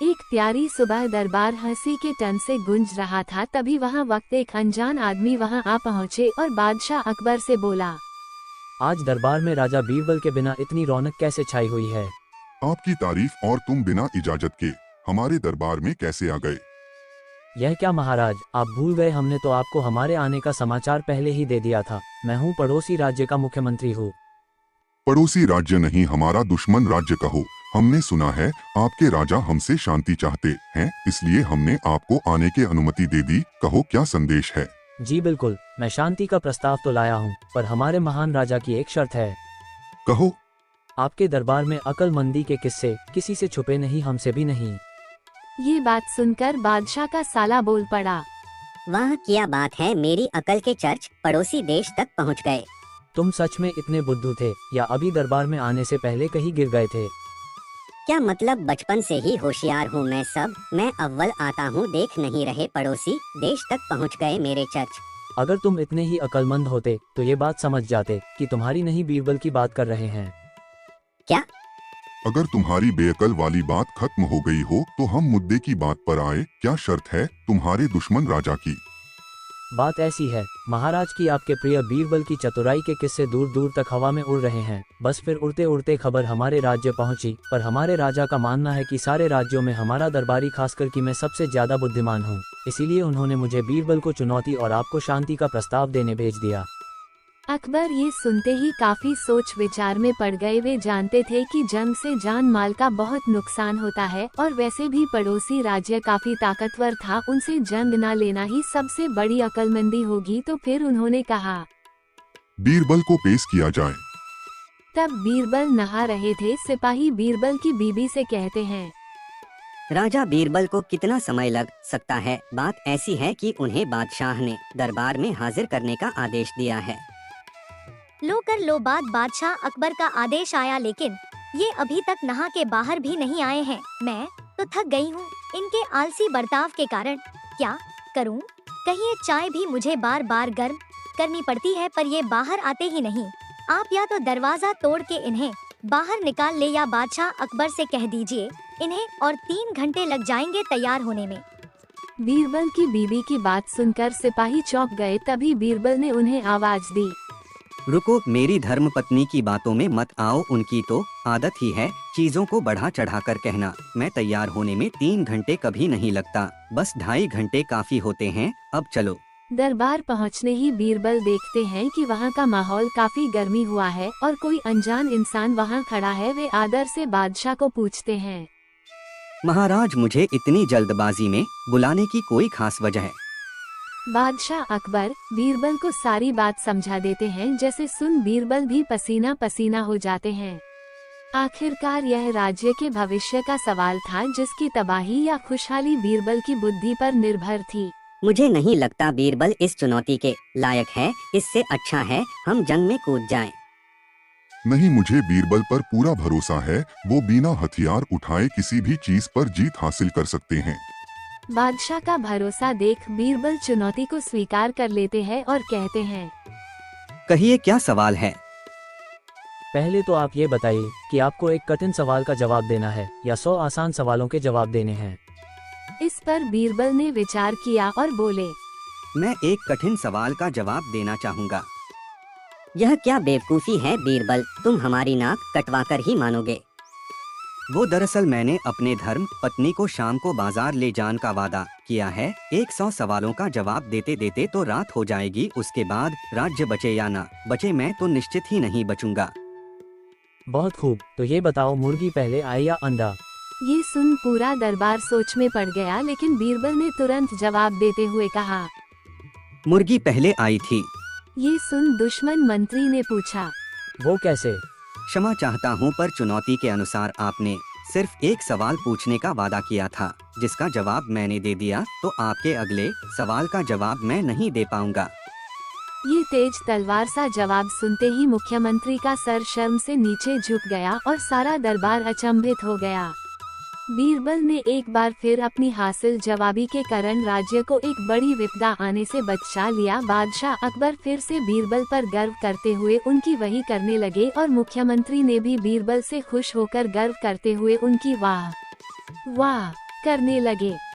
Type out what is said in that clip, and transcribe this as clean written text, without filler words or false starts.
एक प्यारी सुबह दरबार हंसी के टन से गूंज रहा था। तभी वहाँ वक्त एक अनजान आदमी वहाँ आ पहुँचे और बादशाह अकबर से बोला, आज दरबार में राजा बीरबल के बिना इतनी रौनक कैसे छाई हुई है? आपकी तारीफ, और तुम बिना इजाजत के हमारे दरबार में कैसे आ गए? यह क्या महाराज, आप भूल गए, हमने तो आपको हमारे आने का समाचार पहले ही दे दिया था। मैं हूँ पड़ोसी राज्य का मुख्यमंत्री हूँ। पड़ोसी राज्य नहीं, हमारा दुश्मन राज्य कहो। हमने सुना है आपके राजा हमसे शांति चाहते हैं, इसलिए हमने आपको आने की अनुमति दे दी। कहो क्या संदेश है? जी बिल्कुल, मैं शांति का प्रस्ताव तो लाया हूँ, पर हमारे महान राजा की एक शर्त है। कहो। आपके दरबार में अक्लमंदी के किस्से किसी से छुपे नहीं, हमसे भी नहीं। ये बात सुनकर बादशाह का साला बोल पड़ा, वाह क्या बात है, मेरी अकल के चर्च पड़ोसी देश तक पहुंच गए। तुम सच में इतने बुद्धू थे या अभी दरबार में आने से पहले कहीं गिर गए थे? क्या मतलब, बचपन से ही होशियार हूँ मैं अव्वल आता हूँ, देख नहीं रहे पड़ोसी देश तक पहुँच गए मेरे चर्च। अगर तुम इतने ही अक्लमंद होते तो ये बात समझ जाते कि तुम्हारी नहीं बीरबल की बात कर रहे हैं। क्या? अगर तुम्हारी बेअकल वाली बात खत्म हो गई हो तो हम मुद्दे की बात पर आए। क्या शर्त है तुम्हारे दुश्मन राजा की? बात ऐसी है महाराज की आपके प्रिय बीरबल की चतुराई के किस्से दूर दूर तक हवा में उड़ रहे हैं। बस फिर उड़ते उड़ते खबर हमारे राज्य पहुंची, पर हमारे राजा का मानना है कि सारे राज्यों में हमारा दरबारी खासकर कि मैं सबसे ज्यादा बुद्धिमान हूं। इसीलिए उन्होंने मुझे बीरबल को चुनौती और आपको शांति का प्रस्ताव देने भेज दिया। अकबर ये सुनते ही काफी सोच विचार में पड़ गए। वे जानते थे कि जंग से जान माल का बहुत नुकसान होता है और वैसे भी पड़ोसी राज्य काफी ताकतवर था, उनसे जंग न लेना ही सबसे बड़ी अक्लमंदी होगी। तो फिर उन्होंने कहा, बीरबल को पेश किया जाए। तब बीरबल नहा रहे थे। सिपाही बीरबल की बीबी से कहते हैं, राजा बीरबल को कितना समय लग सकता है? बात ऐसी है कि उन्हें बादशाह ने दरबार में हाजिर करने का आदेश दिया है। लो कर लो बात, बादशाह अकबर का आदेश आया, लेकिन ये अभी तक नहा के बाहर भी नहीं आए हैं। मैं तो थक गई हूँ इनके आलसी बर्ताव के कारण। क्या करूँ? कहीं ये चाय भी मुझे बार बार गर्म करनी पड़ती है, पर ये बाहर आते ही नहीं। आप या तो दरवाजा तोड़ के इन्हें बाहर निकाल ले या बादशाह अकबर से कह दीजिए इन्हें और 3 घंटे लग जाएंगे तैयार होने में। बीरबल की बीबी की बात सुनकर सिपाही चौंक गए। तभी बीरबल ने उन्हें आवाज दी, रुको, मेरी धर्म पत्नी की बातों में मत आओ। उनकी तो आदत ही है चीजों को बढ़ा चढ़ा कर कहना। मैं तैयार होने में 3 घंटे कभी नहीं लगता, बस 2.5 घंटे काफी होते हैं। अब चलो। दरबार पहुंचने ही बीरबल देखते हैं कि वहां का माहौल काफी गर्मी हुआ है और कोई अनजान इंसान वहां खड़ा है। वे आदर से बादशाह को पूछते हैं, महाराज, मुझे इतनी जल्दबाजी में बुलाने की कोई खास वजह है? बादशाह अकबर बीरबल को सारी बात समझा देते हैं। जैसे सुन बीरबल भी पसीना पसीना हो जाते हैं। आखिरकार यह राज्य के भविष्य का सवाल था, जिसकी तबाही या खुशहाली बीरबल की बुद्धि पर निर्भर थी। मुझे नहीं लगता बीरबल इस चुनौती के लायक है। इससे अच्छा है हम जंग में कूद जाएं। नहीं, मुझे बीरबल पर पूरा भरोसा है। वो बिना हथियार उठाए किसी भी चीज पर जीत हासिल कर सकते हैं। बादशाह का भरोसा देख बीरबल चुनौती को स्वीकार कर लेते हैं और कहते हैं, कहिए क्या सवाल है? पहले तो आप ये बताइए कि आपको एक कठिन सवाल का जवाब देना है या 100 आसान सवालों के जवाब देने हैं। इस पर बीरबल ने विचार किया और बोले, मैं एक कठिन सवाल का जवाब देना चाहूँगा। यह क्या बेवकूफ़ी है बीरबल, तुम हमारी नाक कटवा कर ही मानोगे। वो दरअसल मैंने अपने धर्म पत्नी को शाम को बाजार ले जाने का वादा किया है। 100 सवालों का जवाब देते देते तो रात हो जाएगी। उसके बाद राज्य बचे या ना बचे, मैं तो निश्चित ही नहीं बचूंगा। बहुत खूब, तो ये बताओ मुर्गी पहले आई या अंडा? ये सुन पूरा दरबार सोच में पड़ गया, लेकिन बीरबल ने तुरंत जवाब देते हुए कहा, मुर्गी पहले आई थी। ये सुन दुश्मन मंत्री ने पूछा, वो कैसे? क्षमा चाहता हूँ, पर चुनौती के अनुसार आपने सिर्फ एक सवाल पूछने का वादा किया था, जिसका जवाब मैंने दे दिया, तो आपके अगले सवाल का जवाब मैं नहीं दे पाऊंगा। ये तेज तलवार सा जवाब सुनते ही मुख्यमंत्री का सर शर्म से नीचे झुक गया और सारा दरबार अचंभित हो गया। बीरबल ने एक बार फिर अपनी हासिल जवाबी के कारण राज्य को एक बड़ी विपदा आने से बचा लिया। बादशाह अकबर फिर से बीरबल पर गर्व करते हुए उनकी वही करने लगे और मुख्यमंत्री ने भी बीरबल से खुश होकर गर्व करते हुए उनकी वाह वाह करने लगे।